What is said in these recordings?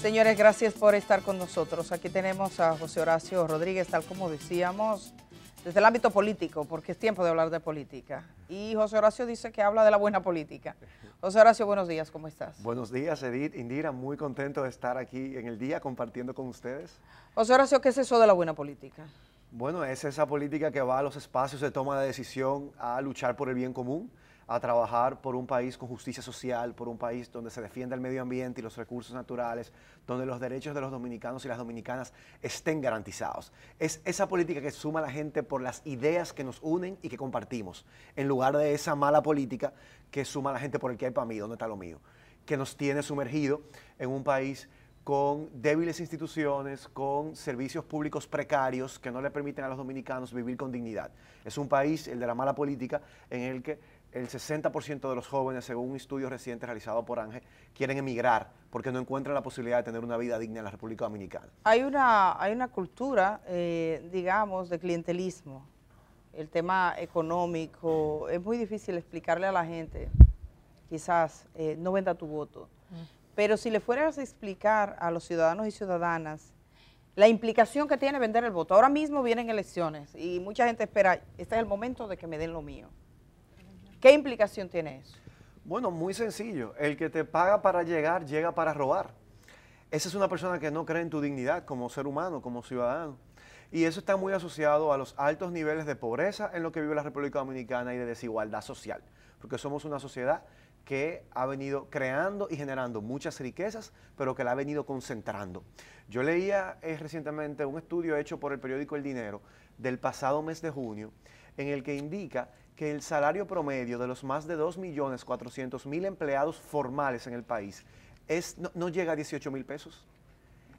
Señores, gracias por estar con nosotros. Aquí tenemos a José Horacio Rodríguez, tal como decíamos, desde el ámbito político, porque es tiempo de hablar de política. Y José Horacio dice que habla de la buena política. José Horacio, buenos días, ¿cómo estás? Buenos días, Edith, Indira, muy contento de estar aquí en el día compartiendo con ustedes. José Horacio, ¿qué es eso de la buena política? Bueno, es esa política que va a los espacios de toma de decisión, a luchar por el bien común, a trabajar por un país con justicia social, por un país donde se defienda el medio ambiente y los recursos naturales, donde los derechos de los dominicanos y las dominicanas estén garantizados. Es esa política que suma a la gente por las ideas que nos unen y que compartimos, en lugar de esa mala política que suma a la gente por el que hay para mí, dónde está lo mío, que nos tiene sumergido en un país con débiles instituciones, con servicios públicos precarios que no le permiten a los dominicanos vivir con dignidad. Es un país, el de la mala política, en el que el 60% de los jóvenes, según un estudio reciente realizado por ANGE, quieren emigrar porque no encuentran la posibilidad de tener una vida digna en la República Dominicana. Hay una cultura, digamos, de clientelismo. El tema económico, es muy difícil explicarle a la gente, quizás no venda tu voto. Pero si le fueras a explicar a los ciudadanos y ciudadanas la implicación que tiene vender el voto. Ahora mismo vienen elecciones y mucha gente espera, este es el momento de que me den lo mío. ¿Qué implicación tiene eso? Bueno, muy sencillo. El que te paga para llegar, llega para robar. Esa es una persona que no cree en tu dignidad como ser humano, como ciudadano. Y eso está muy asociado a los altos niveles de pobreza en lo que vive la República Dominicana y de desigualdad social. Porque somos una sociedad que ha venido creando y generando muchas riquezas, pero que la ha venido concentrando. Yo leía recientemente un estudio hecho por el periódico El Dinero del pasado mes de junio, en el que indica que el salario promedio de los más de 2.400.000 empleados formales en el país no llega a 18.000 pesos.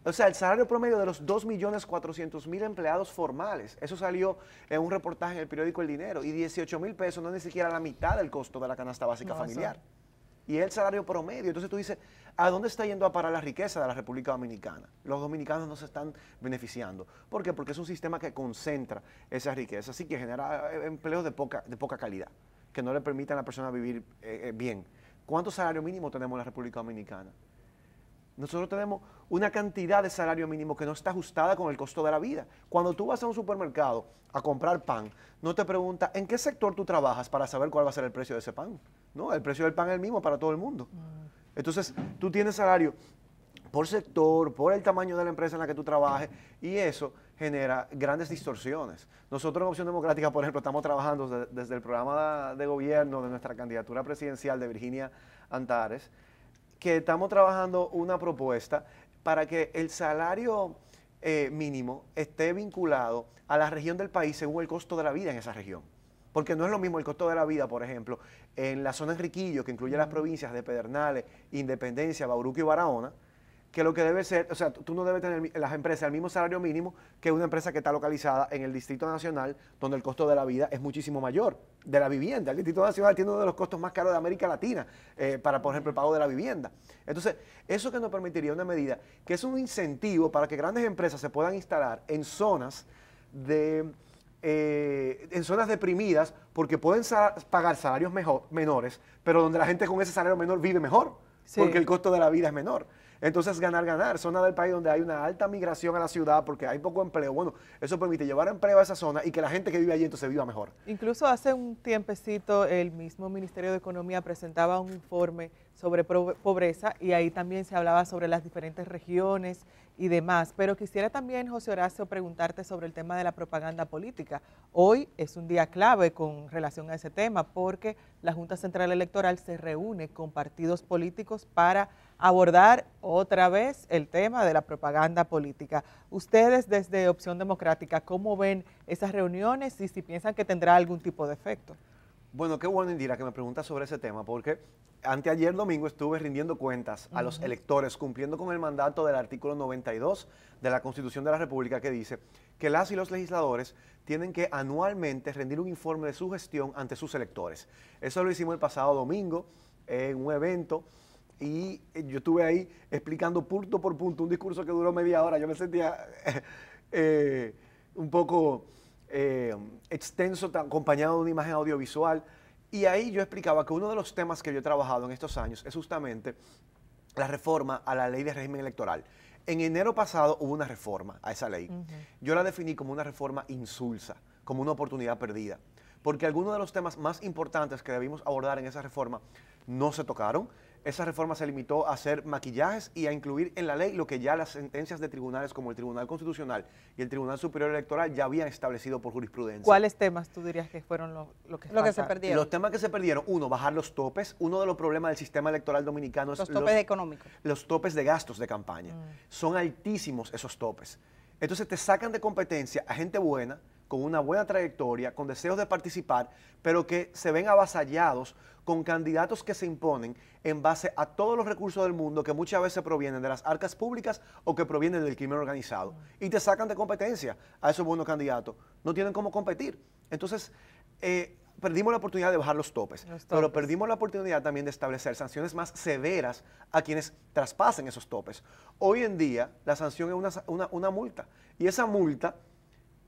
O sea, el salario promedio de los 2.400.000 empleados formales, eso salió en un reportaje en el periódico El Dinero, y 18.000 pesos no es ni siquiera la mitad del costo de la canasta básica familiar. Y es el salario promedio. Entonces tú dices, ¿a dónde está yendo a parar la riqueza de la República Dominicana? Los dominicanos no se están beneficiando. ¿Por qué? Porque es un sistema que concentra esa riqueza, así que genera empleos de poca calidad, que no le permitan a la persona vivir bien. ¿Cuánto salario mínimo tenemos en la República Dominicana? Nosotros tenemos una cantidad de salario mínimo que no está ajustada con el costo de la vida. Cuando tú vas a un supermercado a comprar pan, no te pregunta en qué sector tú trabajas para saber cuál va a ser el precio de ese pan. No, el precio del pan es el mismo para todo el mundo. Entonces, tú tienes salario por sector, por el tamaño de la empresa en la que tú trabajes, y eso genera grandes distorsiones. Nosotros en Opción Democrática, por ejemplo, estamos trabajando desde el programa de gobierno de nuestra candidatura presidencial de Virginia Antares, que estamos trabajando una propuesta para que el salario mínimo esté vinculado a la región del país según el costo de la vida en esa región. Porque no es lo mismo el costo de la vida, por ejemplo, en la zona Enriquillo, que incluye las provincias de Pedernales, Independencia, Bauruco y Barahona, que lo que debe ser, o sea, tú no debes tener las empresas el mismo salario mínimo que una empresa que está localizada en el Distrito Nacional, donde el costo de la vida es muchísimo mayor, de la vivienda. El Distrito Nacional tiene uno de los costos más caros de América Latina para, por ejemplo, el pago de la vivienda. Entonces, eso que nos permitiría una medida que es un incentivo para que grandes empresas se puedan instalar en zonas deprimidas, porque pueden pagar salarios menores, pero donde la gente con ese salario menor vive mejor, porque el costo de la vida es menor. Entonces, ganar, zona del país donde hay una alta migración a la ciudad porque hay poco empleo. Bueno, eso permite llevar empleo a esa zona y que la gente que vive allí entonces viva mejor. Incluso hace un tiempecito el mismo Ministerio de Economía presentaba un informe sobre pobreza y ahí también se hablaba sobre las diferentes regiones y demás. Pero quisiera también, José Horacio, preguntarte sobre el tema de la propaganda política. Hoy es un día clave con relación a ese tema porque la Junta Central Electoral se reúne con partidos políticos para abordar otra vez el tema de la propaganda política. Ustedes desde Opción Democrática, ¿cómo ven esas reuniones y si piensan que tendrá algún tipo de efecto? Bueno, qué bueno, Indira, que me preguntas sobre ese tema, porque anteayer domingo estuve rindiendo cuentas a los electores, cumpliendo con el mandato del artículo 92 de la Constitución de la República, que dice que las y los legisladores tienen que anualmente rendir un informe de su gestión ante sus electores. Eso lo hicimos el pasado domingo en un evento, y yo estuve ahí explicando punto por punto un discurso que duró media hora. Yo me sentía un poco extenso, acompañado de una imagen audiovisual, y ahí yo explicaba que uno de los temas que yo he trabajado en estos años es justamente la reforma a la ley de régimen electoral. En enero pasado hubo una reforma a esa ley. Yo la definí como una reforma insulsa, como una oportunidad perdida, porque algunos de los temas más importantes que debimos abordar en esa reforma no se tocaron. Esa reforma se limitó a hacer maquillajes y a incluir en la ley lo que ya las sentencias de tribunales como el Tribunal Constitucional y el Tribunal Superior Electoral ya habían establecido por jurisprudencia. ¿Cuáles temas tú dirías que fueron lo que se perdieron? Los temas que se perdieron, uno, bajar los topes. Uno de los problemas del sistema electoral dominicano es los topes económicos. Los topes de gastos de campaña. Son altísimos esos topes. Entonces te sacan de competencia a gente buena, con una buena trayectoria, con deseos de participar, pero que se ven avasallados con candidatos que se imponen en base a todos los recursos del mundo que muchas veces provienen de las arcas públicas o que provienen del crimen organizado. Y te sacan de competencia a esos buenos candidatos. No tienen cómo competir. Entonces, perdimos la oportunidad de bajar los topes, pero perdimos la oportunidad también de establecer sanciones más severas a quienes traspasen esos topes. Hoy en día, la sanción es una multa. Y esa multa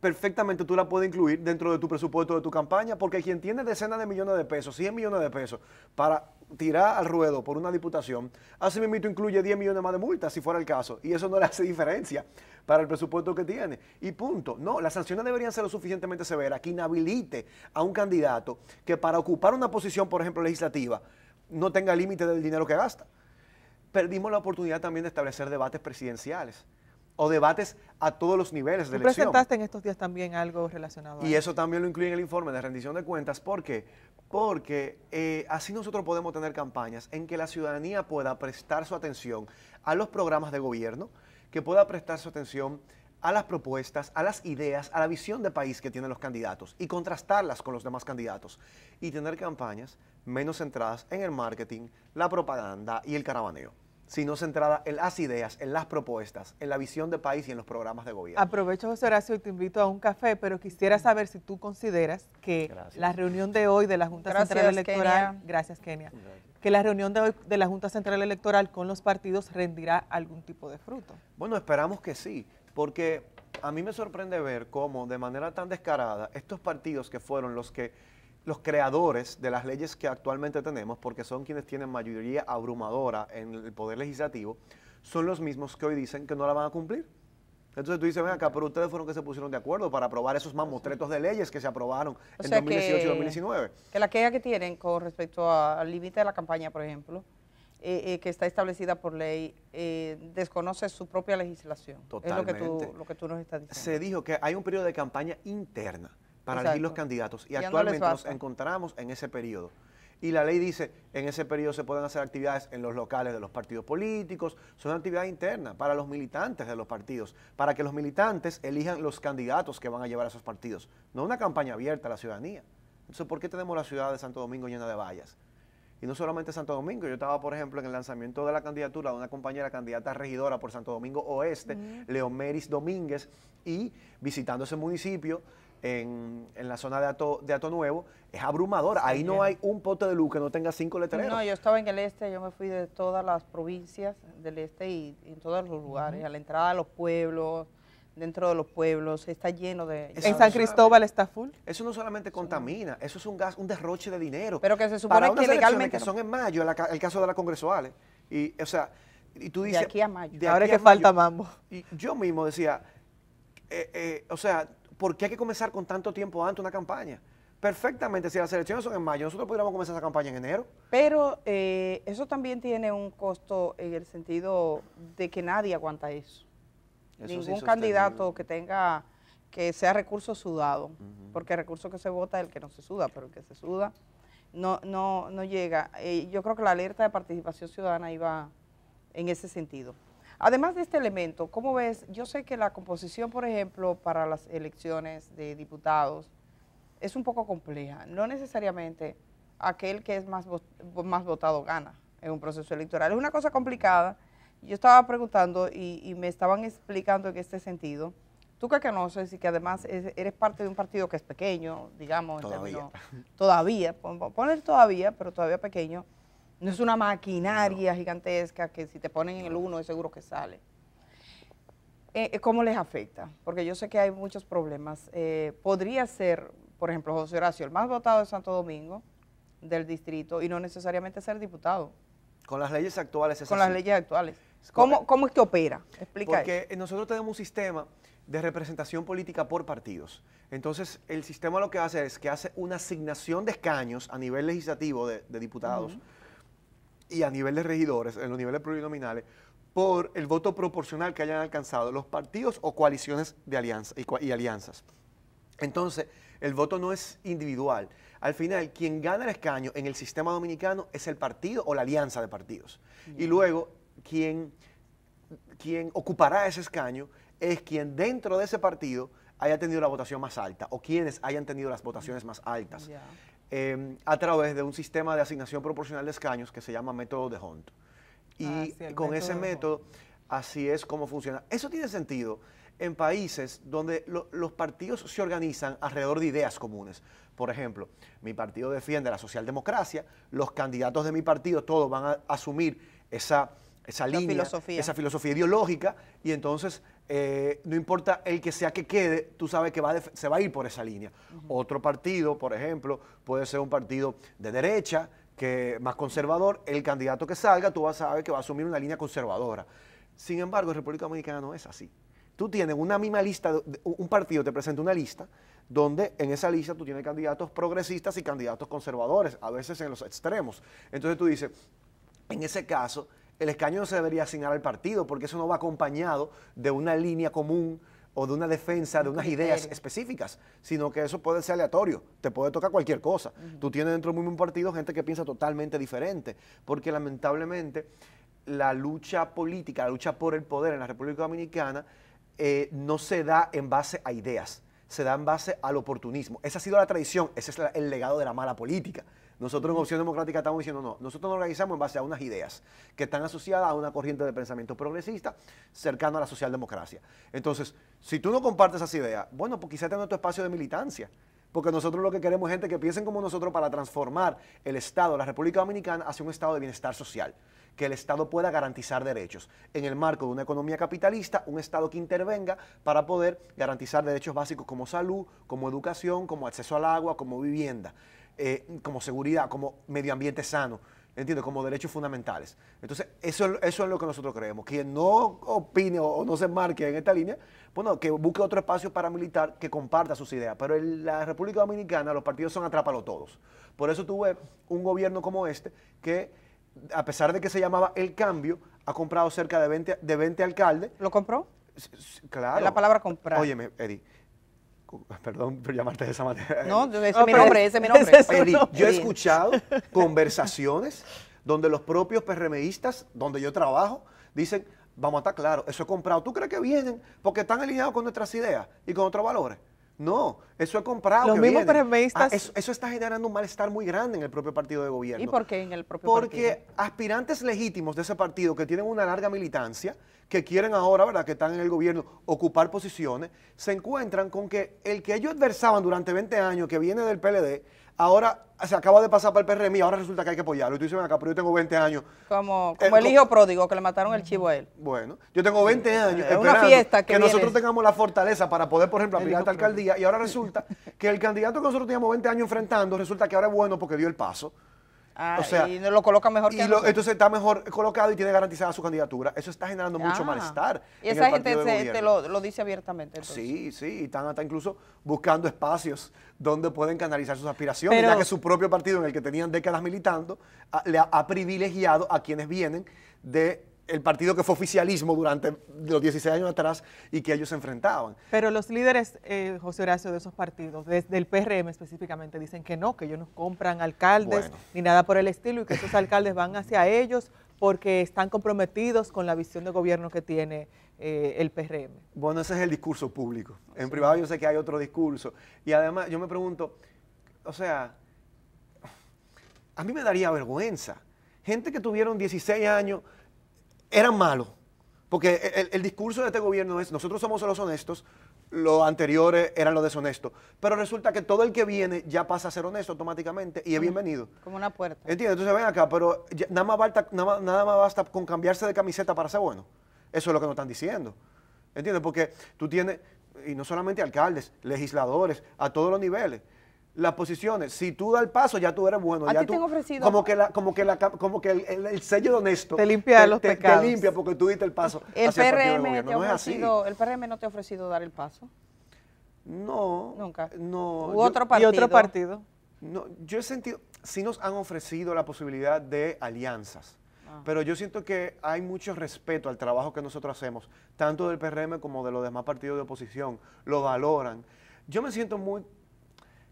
perfectamente tú la puedes incluir dentro de tu presupuesto de tu campaña, porque quien tiene decenas de millones de pesos, 100 millones de pesos, para tirar al ruedo por una diputación, así mismo incluye 10 millones más de multas, si fuera el caso, y eso no le hace diferencia para el presupuesto que tiene. Y punto. No, las sanciones deberían ser lo suficientemente severas que inhabilite a un candidato que para ocupar una posición, por ejemplo, legislativa, no tenga límite del dinero que gasta. Perdimos la oportunidad también de establecer debates presidenciales o debates a todos los niveles de elección. Tú presentaste en estos días también algo relacionado y eso también lo incluye en el informe de rendición de cuentas. ¿Por qué? Porque así nosotros podemos tener campañas en que la ciudadanía pueda prestar su atención a los programas de gobierno, que pueda prestar su atención a las propuestas, a las ideas, a la visión de país que tienen los candidatos y contrastarlas con los demás candidatos y tener campañas menos centradas en el marketing, la propaganda y el caravaneo, sino centrada en las ideas, en las propuestas, en la visión de país y en los programas de gobierno. Aprovecho, José Horacio, y te invito a un café, pero quisiera saber si tú consideras que la reunión de hoy de la Junta Central Electoral, gracias Kenia, que la reunión de hoy de la Junta Central Electoral con los partidos rendirá algún tipo de fruto. Bueno, esperamos que sí, porque a mí me sorprende ver cómo de manera tan descarada estos partidos que fueron los creadores de las leyes que actualmente tenemos, porque son quienes tienen mayoría abrumadora en el Poder Legislativo, son los mismos que hoy dicen que no la van a cumplir. Entonces tú dices, ven acá, pero ustedes fueron que se pusieron de acuerdo para aprobar esos mamotretos de leyes que se aprobaron en 2018 y 2019. Que la queja que tienen con respecto al límite de la campaña, por ejemplo, que está establecida por ley, desconoce su propia legislación. Totalmente. Es lo que tú nos estás diciendo. Se dijo que hay un periodo de campaña interna para elegir los candidatos y actualmente nos encontramos en ese periodo. Y la ley dice, en ese periodo se pueden hacer actividades en los locales de los partidos políticos, son actividades internas para los militantes de los partidos, para que los militantes elijan los candidatos que van a llevar a esos partidos, no una campaña abierta a la ciudadanía. Entonces, ¿por qué tenemos la ciudad de Santo Domingo llena de vallas? Y no solamente Santo Domingo, yo estaba, por ejemplo, en el lanzamiento de la candidatura de una compañera candidata a regidora por Santo Domingo Oeste, Leomeris Domínguez, y visitando ese municipio, en la zona de Ato Nuevo, es abrumadora. Sí, ahí no hay un pote de luz que no tenga 5 letreros. No, yo estaba en el este, yo me fui de todas las provincias del este y en todos los lugares, a la entrada de los pueblos, dentro de los pueblos, está lleno de... ¿En San Cristóbal está full? Eso no solamente contamina, eso es un derroche de dinero. Pero que se supone que legalmente... que son en mayo, el caso de las congresuales. Y, o sea, y tú dices... De aquí a mayo. Ahora que falta mambo. Y yo mismo decía, o sea... ¿Por qué hay que comenzar con tanto tiempo antes una campaña? Perfectamente, si las elecciones son en mayo, nosotros podríamos comenzar esa campaña en enero. Pero eso también tiene un costo en el sentido de que nadie aguanta eso. Ningún candidato que sea recurso sudado, porque el recurso que se vota es el que no se suda, pero el que se suda no llega. Yo creo que la alerta de participación ciudadana iba en ese sentido. Además de este elemento, ¿cómo ves? Yo sé que la composición, por ejemplo, para las elecciones de diputados es un poco compleja. No necesariamente aquel que es más votado gana en un proceso electoral. Es una cosa complicada. Yo estaba preguntando y me estaban explicando en este sentido. Tú que conoces y que además eres parte de un partido que es pequeño, digamos, todavía, poner todavía, pero todavía pequeño. No es una maquinaria gigantesca que si te ponen en el 1 es seguro que sale. ¿Cómo les afecta? Porque yo sé que hay muchos problemas. Podría ser, por ejemplo, José Horacio, el más votado de Santo Domingo, del distrito, y no necesariamente ser diputado. Con las leyes actuales es con las así. leyes actuales. Correcto. ¿Cómo es que opera? Explica eso. Porque nosotros tenemos un sistema de representación política por partidos. Entonces, el sistema lo que hace es que hace una asignación de escaños a nivel legislativo de diputados y a nivel de regidores, en los niveles plurinominales, por el voto proporcional que hayan alcanzado los partidos o coaliciones de alianza y alianzas. Entonces, el voto no es individual. Al final, quien gana el escaño en el sistema dominicano es el partido o la alianza de partidos. Y luego, quien ocupará ese escaño es quien dentro de ese partido haya tenido la votación más alta o quienes hayan tenido las votaciones más altas a través de un sistema de asignación proporcional de escaños que se llama método de Hunt. Y sí, con ese método, así es como funciona. Eso tiene sentido en países donde los partidos se organizan alrededor de ideas comunes. Por ejemplo, mi partido defiende la socialdemocracia, los candidatos de mi partido todos van a asumir esa línea, esa filosofía ideológica, y entonces no importa el que sea que quede, tú sabes que se va a ir por esa línea. Otro partido, por ejemplo, puede ser un partido de derecha, que más conservador, el candidato que salga, tú vas a saber que va a asumir una línea conservadora. Sin embargo, en República Dominicana no es así. Tú tienes una misma lista, un partido te presenta una lista, donde en esa lista tú tienes candidatos progresistas y candidatos conservadores, a veces en los extremos. Entonces tú dices, en ese caso, el escaño no se debería asignar al partido, porque eso no va acompañado de una línea común o de una defensa de unas ideas específicas, sino que eso puede ser aleatorio, te puede tocar cualquier cosa. Tú tienes dentro del mismo partido gente que piensa totalmente diferente, porque lamentablemente la lucha política, la lucha por el poder en la República Dominicana no se da en base a ideas, se da en base al oportunismo. Esa ha sido la tradición, ese es el legado de la mala política. Nosotros en Opción Democrática estamos diciendo no, nosotros nos organizamos en base a unas ideas que están asociadas a una corriente de pensamiento progresista cercana a la socialdemocracia. Entonces, si tú no compartes esas ideas, bueno, pues quizás tengas tu espacio de militancia, porque nosotros lo que queremos es gente que piensen como nosotros para transformar el Estado, la República Dominicana, hacia un estado de bienestar social, que el Estado pueda garantizar derechos en el marco de una economía capitalista, un Estado que intervenga para poder garantizar derechos básicos como salud, como educación, como acceso al agua, como vivienda, como seguridad, como medio ambiente sano, ¿entiendes? Como derechos fundamentales. Entonces, eso es lo que nosotros creemos. Quien no opine o no se marque en esta línea, bueno, que busque otro espacio paramilitar que comparta sus ideas. Pero en la República Dominicana los partidos son atrápalo todos. Por eso tuve un gobierno como este que, a pesar de que se llamaba El Cambio, ha comprado cerca de 20 alcaldes. ¿Lo compró? Claro. Es la palabra comprar. Óyeme, Eddie, perdón por llamarte de esa manera. No, ese es mi nombre, ese es mi nombre. Eddie, yo he escuchado conversaciones donde los propios PRMistas, donde yo trabajo, dicen, vamos a estar claros, eso es comprado. ¿Tú crees que vienen porque están alineados con nuestras ideas y con otros valores? No, eso es comprado. Los mismos PRMistas. Eso está generando un malestar muy grande en el propio partido de gobierno. ¿Y por qué en el propio partido? Porque aspirantes legítimos de ese partido que tienen una larga militancia, que quieren ahora, ¿verdad?, que están en el gobierno, ocupar posiciones, se encuentran con que el que ellos adversaban durante 20 años, que viene del PLD, ahora se acaba de pasar para el PRM y ahora resulta que hay que apoyarlo. Y tú dices, ven acá, pero yo tengo 20 años. Como el hijo pródigo que le mataron el chivo a él. Bueno, yo tengo 20 años Es una fiesta que nosotros tengamos la fortaleza para poder, por ejemplo, aspirar a esta alcaldía, y ahora resulta que el candidato que nosotros teníamos 20 años enfrentando, resulta que ahora es bueno porque dio el paso. O sea, y lo coloca mejor que entonces está mejor colocado y tiene garantizada su candidatura. Eso está generando mucho malestar. Y esa gente te lo dice abiertamente. Entonces. Sí, y están hasta incluso buscando espacios donde pueden canalizar sus aspiraciones, ya que su propio partido, en el que tenían décadas militando, le ha privilegiado a quienes vienen de el partido que fue oficialismo durante los 16 años atrás y que ellos se enfrentaban. Pero los líderes, José Horacio, de esos partidos, desde el PRM específicamente, dicen que no, que ellos no compran alcaldes ni nada por el estilo y que esos alcaldes van hacia ellos porque están comprometidos con la visión de gobierno que tiene el PRM. Bueno, ese es el discurso público. En privado yo sé que hay otro discurso. Y además yo me pregunto, o sea, a mí me daría vergüenza. Gente que tuvieron 16 años eran malos, porque el discurso de este gobierno es, nosotros somos los honestos, los anteriores eran los deshonestos, pero resulta que todo el que viene ya pasa a ser honesto automáticamente y es bienvenido. Como una puerta. ¿Entiendes? Entonces ven acá, pero nada más basta con cambiarse de camiseta para ser bueno. Eso es lo que nos están diciendo. ¿Entiendes? Porque tú tienes, y no solamente alcaldes, legisladores, a todos los niveles. las posiciones. Si tú das el paso, ya tú eres bueno. ¿A ya ti tú, te han ofrecido? como que el sello de honesto Te limpia los te pecados. limpia porque tú diste el paso ¿El hacia el partido de PRM, gobierno. No es así. el PRM no te ha ofrecido dar el paso? No. Nunca. No. ¿U otro partido? ¿Y otro partido? No, yo he sentido, sí nos han ofrecido la posibilidad de alianzas, pero yo siento que hay mucho respeto al trabajo que nosotros hacemos, tanto del PRM como de los demás partidos de oposición, lo valoran. Yo me siento muy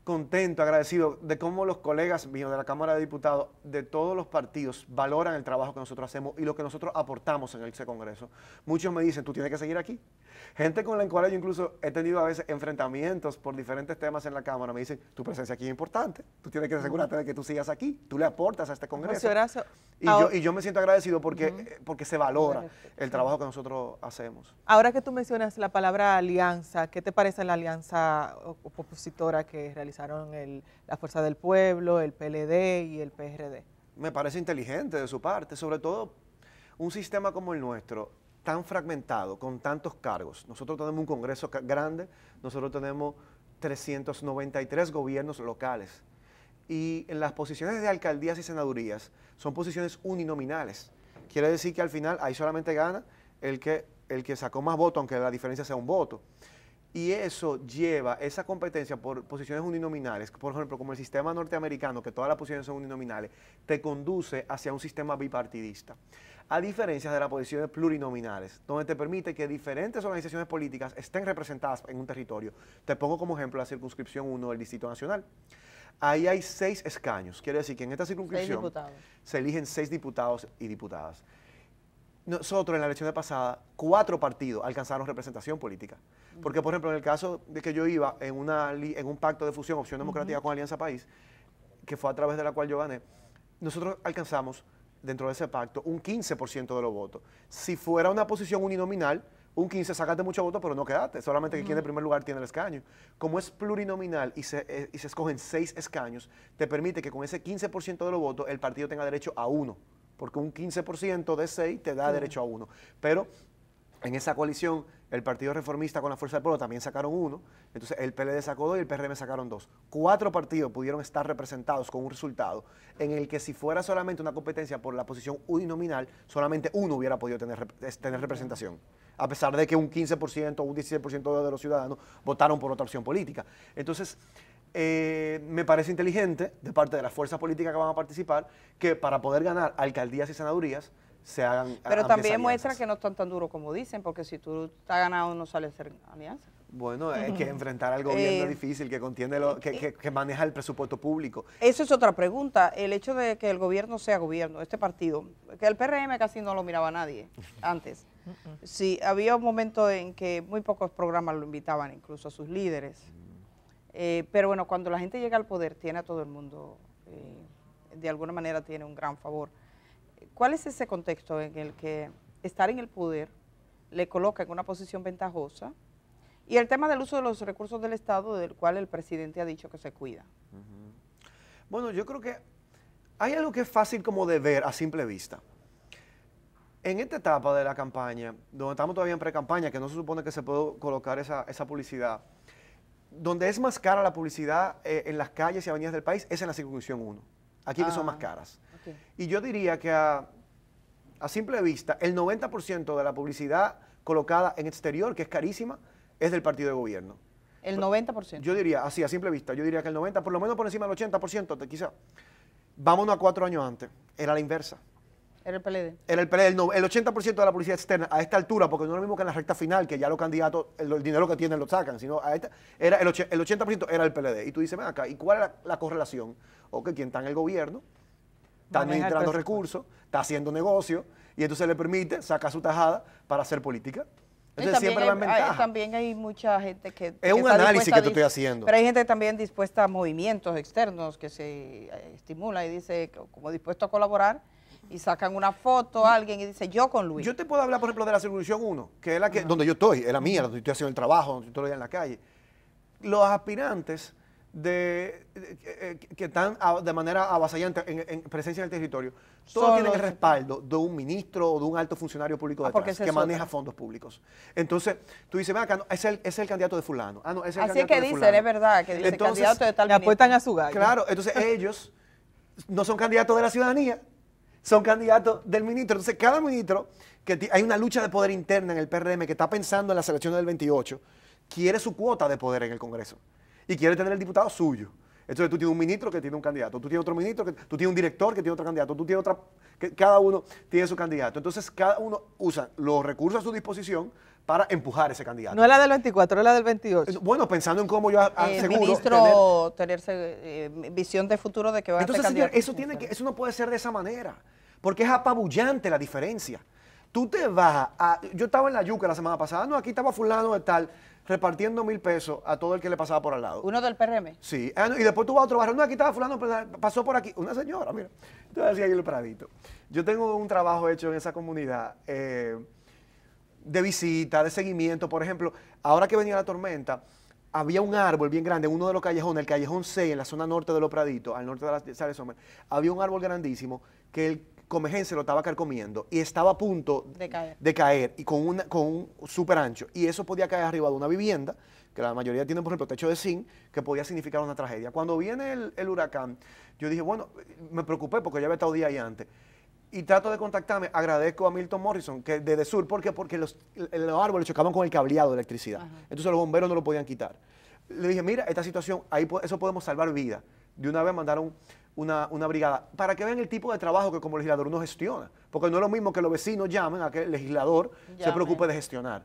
contento, agradecido de cómo los colegas míos de la Cámara de Diputados, de todos los partidos, valoran el trabajo que nosotros hacemos y lo que nosotros aportamos en ese Congreso. Muchos me dicen, tú tienes que seguir aquí. Gente con la cual yo incluso he tenido a veces enfrentamientos por diferentes temas en la Cámara, me dicen, tu presencia aquí es importante, tú tienes que asegurarte de que tú sigas aquí, tú le aportas a este Congreso. José Horacio, Y yo me siento agradecido porque se valora el trabajo que nosotros hacemos. ahora que tú mencionas la palabra alianza, ¿qué te parece la alianza opositora que realizaron la Fuerza del Pueblo, el PLD y el PRD? Me parece inteligente de su parte, sobre todo un sistema como el nuestro, tan fragmentado, con tantos cargos. Nosotros tenemos un Congreso grande, nosotros tenemos 393 gobiernos locales. Y en las posiciones de alcaldías y senadurías son posiciones uninominales. Quiere decir que al final ahí solamente gana el que sacó más votos, aunque la diferencia sea un voto. Y eso lleva esa competencia por posiciones uninominales, por ejemplo, como el sistema norteamericano, que todas las posiciones son uninominales, te conduce hacia un sistema bipartidista. A diferencia de las posiciones plurinominales, donde te permite que diferentes organizaciones políticas estén representadas en un territorio. Te pongo como ejemplo la circunscripción 1 del Distrito Nacional. Ahí hay 6 escaños, quiere decir que en esta circunscripción se eligen 6 diputados y diputadas. Nosotros en la elección pasada, 4 partidos alcanzaron representación política. Porque, por ejemplo, en el caso de que yo iba en un pacto de fusión, Opción Democrática con Alianza País, que fue a través de la cual yo gané, nosotros alcanzamos dentro de ese pacto un 15% de los votos. Si fuera una posición uninominal, un 15 sacaste muchos votos, pero no quedaste, solamente que quien en primer lugar tiene el escaño. Como es plurinominal y se escogen 6 escaños, te permite que con ese 15% de los votos el partido tenga derecho a 1, porque un 15% de 6 te da derecho a 1. Pero en esa coalición, el Partido Reformista con la Fuerza del Pueblo también sacaron 1, entonces el PLD sacó 2 y el PRM sacaron 2. 4 partidos pudieron estar representados con un resultado en el que si fuera solamente una competencia por la posición uninominal, solamente uno hubiera podido tener representación, a pesar de que un 15% o un 16% de los ciudadanos votaron por otra opción política. Entonces, me parece inteligente de parte de las fuerzas políticas que van a participar que para poder ganar alcaldías y senadurías se hagan Pero también alianzas. muestra que no están tan duros como dicen, porque si tú estás ganado no sale a ser alianza. Bueno, es que enfrentar al gobierno es difícil, que contiene que maneja el presupuesto público. Eso es otra pregunta, el hecho de que el gobierno sea gobierno, este partido, que el PRM casi no lo miraba nadie antes. Sí, había un momento en que muy pocos programas lo invitaban, incluso a sus líderes. Pero bueno, cuando la gente llega al poder, tiene a todo el mundo, de alguna manera tiene un gran favor. ¿Cuál es ese contexto en el que estar en el poder le coloca en una posición ventajosa? Y el tema del uso de los recursos del Estado, del cual el presidente ha dicho que se cuida. Bueno, yo creo que hay algo que es fácil como de ver a simple vista. En esta etapa de la campaña, donde estamos todavía en pre-campaña, que no se supone que se puede colocar esa publicidad, donde es más cara la publicidad en las calles y avenidas del país, es en la circunscripción 1. Aquí que son más caras. Okay. Y yo diría que a simple vista, el 90% de la publicidad colocada en exterior, que es carísima, es del partido de gobierno. El 90%. Yo diría, así a simple vista, yo diría que el 90%, por lo menos por encima del 80%, quizá. Vámonos a 4 años antes, era la inversa. Era el PLD. Era el PLD, el 80% de la publicidad externa a esta altura, porque no es lo mismo que en la recta final, que ya los candidatos, el dinero que tienen lo sacan, sino a esta, era el 80% era el PLD. Y tú dices, ven acá, ¿y cuál es la correlación? O que quien está en el gobierno está administrando recursos, está haciendo negocio, y entonces le permite sacar su tajada para hacer política. Entonces siempre va en ventaja. También hay mucha gente que... Es un análisis que te estoy haciendo. Pero hay gente también dispuesta a movimientos externos que se estimula y dice, como dispuesto a colaborar, y sacan una foto a alguien y dice, yo con Luis. Yo te puedo hablar, por ejemplo, de la circunscripción 1, que es la que, donde yo estoy, es la mía, donde estoy haciendo el trabajo, donde estoy en la calle. Los aspirantes que están de manera avasallante en presencia en el territorio, todos Son tienen el los- respaldo de un ministro o de un alto funcionario público porque detrás, esa que es maneja otra. fondos públicos. Entonces, tú dices, ven acá, no, ese es el candidato de fulano. Ah, no, ese es el Así es candidato que de dicen, fulano. es verdad, que dice Entonces, candidato de tal Le ministro. apuestan a su gallo. Claro, entonces ellos no son candidatos de la ciudadanía, son candidatos del ministro. Entonces, cada ministro, hay una lucha de poder interna en el PRM que está pensando en las elecciones del 28, quiere su cuota de poder en el Congreso y quiere tener el diputado suyo. Entonces tú tienes un ministro que tiene un candidato, tú tienes otro ministro, tú tienes un director que tiene otro candidato, tú tienes cada uno tiene su candidato. Entonces cada uno usa los recursos a su disposición para empujar ese candidato. No es la del 24, es la del 28. Bueno, pensando en cómo yo aseguro Ministro, tenerse visión de futuro de que va a ser Entonces, señor, candidato. eso no puede ser de esa manera, porque es apabullante la diferencia. Tú te vas yo estaba en la yuca la semana pasada, no, aquí estaba fulano de tal, repartiendo 1.000 pesos a todo el que le pasaba por al lado. Uno del PRM. Sí, no, y después tú vas a otro barrio, no, aquí estaba fulano, pasó por aquí, una señora, mira, entonces decía ahí el Pradito. Yo tengo un trabajo hecho en esa comunidad, de visita, de seguimiento, por ejemplo, ahora que venía la tormenta, había un árbol bien grande en uno de los callejones, el callejón 6, en la zona norte de Los Praditos, al norte de la Sales Sommer, había un árbol grandísimo que el comejense lo estaba carcomiendo y estaba a punto De caer. y con un súper ancho. Y eso podía caer arriba de una vivienda, que la mayoría tienen, por ejemplo, techo de zinc, que podía significar una tragedia. Cuando viene el huracán, yo dije, bueno, me preocupé porque ya había estado día ahí antes. Y trato de contactarme, agradezco a Milton Morrison, que desde Sur, ¿por qué? Porque los árboles chocaban con el cableado de electricidad. Ajá. Entonces los bomberos no lo podían quitar. Le dije, mira, esta situación, eso podemos salvar vidas. De una vez mandaron una brigada, para que vean el tipo de trabajo que como legislador uno gestiona. Porque no es lo mismo que los vecinos llamen a que el legislador se preocupe de gestionar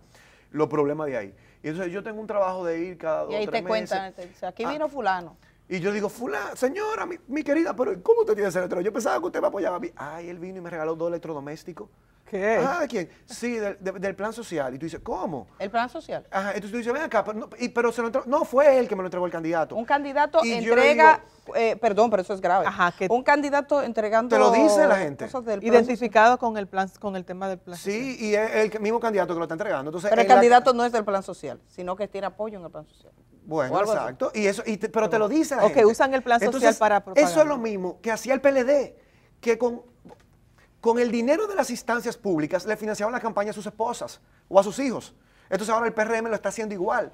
los problemas de ahí. Y entonces yo tengo un trabajo de ir cada 2 Y ahí o 3 te meses. cuentan, te dice, aquí vino fulano. Y yo digo, fulana, señora, mi querida, pero ¿cómo usted tiene ese electrodoméstico? Yo pensaba que usted me apoyaba a mí. Ay, él vino y me regaló 2 electrodomésticos. ¿Qué? Ah, ¿de quién? Sí, del plan social. Y tú dices, ¿cómo? El plan social. Ajá, entonces tú dices, ven acá, pero se lo entregó. No, fue él que me lo entregó el candidato. Un candidato Y yo le entrega, perdón, pero eso es grave. Ajá, que- un candidato entregando Te lo dice la gente. cosas del plan Identificado con el plan, con el tema del plan. Sí, y es el mismo candidato que lo está entregando. Entonces, social. Pero el candidato no es del plan social, sino que tiene apoyo en el plan social. Bueno, O algo así. exacto. Y eso, pero te lo dice la O que gente. usan el plan social para propaganda. Eso es lo mismo que hacía el PLD, que con el dinero de las instancias públicas le financiaban la campaña a sus esposas o a sus hijos. Entonces ahora el PRM lo está haciendo igual.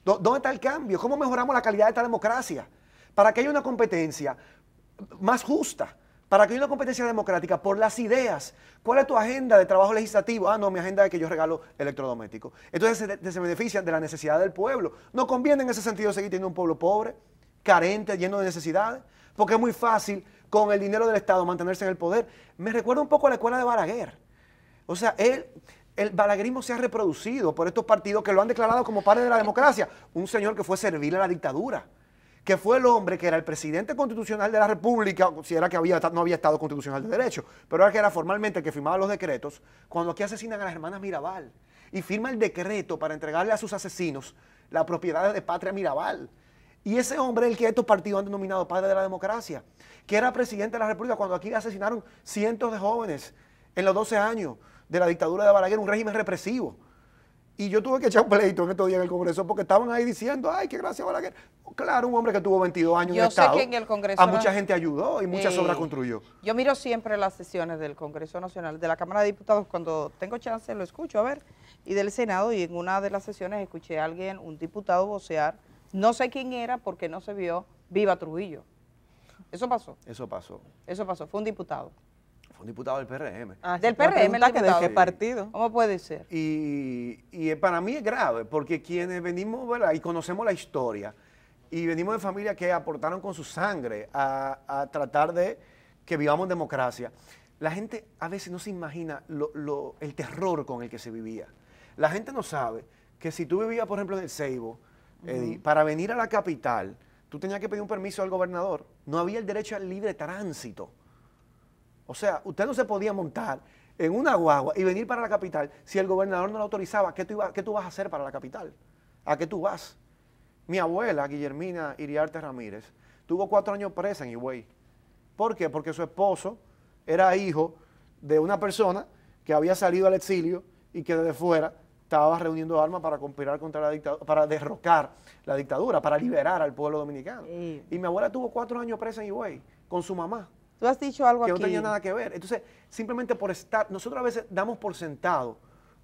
¿Dónde está el cambio? ¿Cómo mejoramos la calidad de esta democracia? Para que haya una competencia más justa, para que haya una competencia democrática por las ideas. ¿Cuál es tu agenda de trabajo legislativo? Ah, no, mi agenda es que yo regalo electrodomésticos. Entonces se benefician de la necesidad del pueblo. No conviene en ese sentido seguir teniendo un pueblo pobre, carente, lleno de necesidades, porque es muy fácil con el dinero del Estado mantenerse en el poder. Me recuerda un poco a la escuela de Balaguer. O sea, el balaguerismo se ha reproducido por estos partidos que lo han declarado como parte de la democracia. Un señor que fue servil a la dictadura, que fue el hombre que era el presidente constitucional de la República, si era que no había Estado constitucional de derecho, pero era que era formalmente el que firmaba los decretos, cuando aquí asesinan a las hermanas Mirabal, y firma el decreto para entregarle a sus asesinos la propiedad de Patria Mirabal. Y ese hombre es el que estos partidos han denominado padre de la democracia, que era presidente de la República cuando aquí asesinaron cientos de jóvenes en los 12 años de la dictadura de Balaguer, un régimen represivo. Y yo tuve que echar un pleito en estos días en el Congreso porque estaban ahí diciendo, ay, qué gracia Balaguer. Claro, un hombre que tuvo 22 años en el Estado, que en el Congreso a mucha gente ayudó y muchas obras construyó. Yo miro siempre las sesiones del Congreso Nacional, de la Cámara de Diputados, cuando tengo chance lo escucho, a ver, y del Senado, y en una de las sesiones escuché a alguien, un diputado vocear, no sé quién era porque no se vio, viva Trujillo. Eso pasó, Eso pasó. fue un diputado. Fue un diputado del PRM. Ah, Del sí, te iba a PRM, preguntar el que ¿de diputado. qué partido? ¿Cómo puede ser? Y para mí es grave, porque quienes venimos, ¿verdad? Y conocemos la historia, y venimos de familias que aportaron con su sangre a tratar de que vivamos en democracia. La gente a veces no se imagina el terror con el que se vivía. La gente no sabe que si tú vivías, por ejemplo, en el Ceibo, Eddie, para venir a la capital, tú tenías que pedir un permiso al gobernador. No había el derecho al libre tránsito. O sea, usted no se podía montar en una guagua y venir para la capital si el gobernador no lo autorizaba. ¿Qué tú vas a hacer para la capital? ¿A qué tú vas? Mi abuela, Guillermina Iriarte Ramírez, tuvo 4 años presa en Higüey. ¿Por qué? Porque su esposo era hijo de una persona que había salido al exilio y que desde fuera estaba reuniendo armas para conspirar contra la dictadura, para derrocar la dictadura, para liberar al pueblo dominicano. Sí. Y mi abuela tuvo 4 años presa en Higüey con su mamá, Tú has dicho algo que aquí. no tenía nada que ver. Entonces, simplemente por estar, nosotros a veces damos por sentado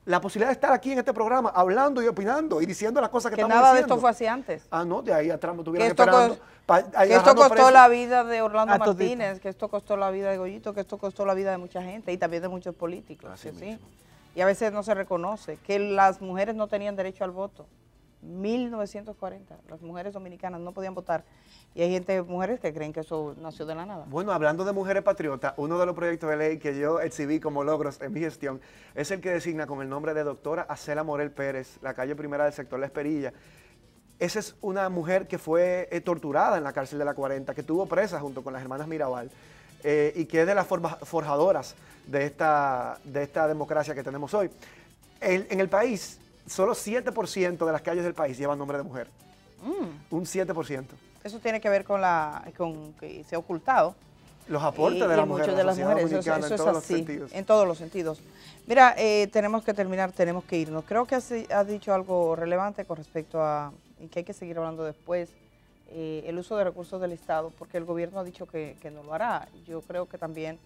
la posibilidad de estar aquí en este programa hablando y opinando y diciendo las cosas que que estamos nada de diciendo. esto fue así antes. Ah, no, de ahí atrás me estuvieron Que esto, esperando. que esto costó la vida de Orlando A todito. Martínez, que esto costó la vida de Goyito, que esto costó la vida de mucha gente y también de muchos políticos. Así que sí. mismo. Y a veces no se reconoce que las mujeres no tenían derecho al voto. 1940, las mujeres dominicanas no podían votar. Y hay mujeres que creen que eso nació de la nada. Bueno, hablando de mujeres patriotas, uno de los proyectos de ley que yo exhibí como logros en mi gestión es el que designa con el nombre de doctora Acela Morel Pérez, la calle primera del sector La Esperilla. Esa es una mujer que fue torturada en la cárcel de la 40, que tuvo presa junto con las hermanas Mirabal y que es de las forjadoras de esta democracia que tenemos hoy. En el país, solo 7% de las calles del país llevan nombre de mujer. Un 7%. Eso tiene que ver con que se ha ocultado. Los aportes Y de las muchas mujeres, de la las sociedad mujeres, dominicana eso en es todos los así, sentidos. en todos los sentidos. Mira, tenemos que terminar, tenemos que irnos. Creo que has dicho algo relevante con respecto a, y que hay que seguir hablando después, el uso de recursos del Estado, porque el gobierno ha dicho que no lo hará. Yo creo que también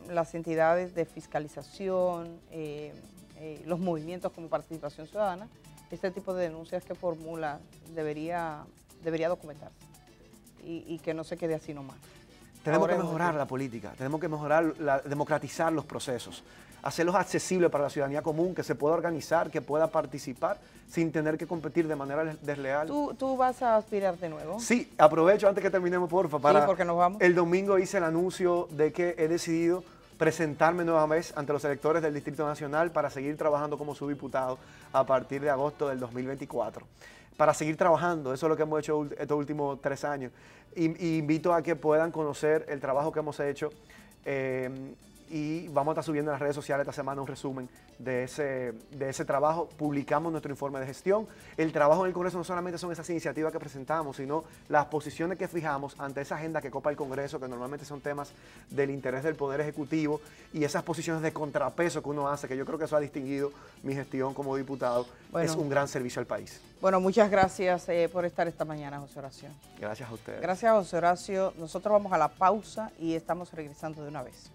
las entidades de fiscalización, los movimientos como Participación Ciudadana, este tipo de denuncias que formula debería documentarse y que no se quede así nomás. Tenemos Ahora que es mejorar la política, tenemos que mejorar, democratizar los procesos, hacerlos accesibles para la ciudadanía común, que se pueda organizar, que pueda participar sin tener que competir de manera desleal. ¿Tú vas a aspirar de nuevo? Sí, aprovecho antes que terminemos, porfa, para porque nos vamos. el domingo hice el anuncio de que he decidido presentarme nueva vez ante los electores del Distrito Nacional para seguir trabajando como su diputado a partir de agosto del 2024. Para seguir trabajando, eso es lo que hemos hecho estos últimos 3 años. Y invito a que puedan conocer el trabajo que hemos hecho y vamos a estar subiendo en las redes sociales esta semana un resumen de ese trabajo. Publicamos nuestro informe de gestión. El trabajo en el Congreso no solamente son esas iniciativas que presentamos, sino las posiciones que fijamos ante esa agenda que copa el Congreso, que normalmente son temas del interés del Poder Ejecutivo, y esas posiciones de contrapeso que uno hace, que yo creo que eso ha distinguido mi gestión como diputado. Bueno. Es un gran servicio al país. Bueno, muchas gracias por estar esta mañana, José Horacio. Gracias a ustedes. Gracias, José Horacio. Nosotros vamos a la pausa y estamos regresando de una vez.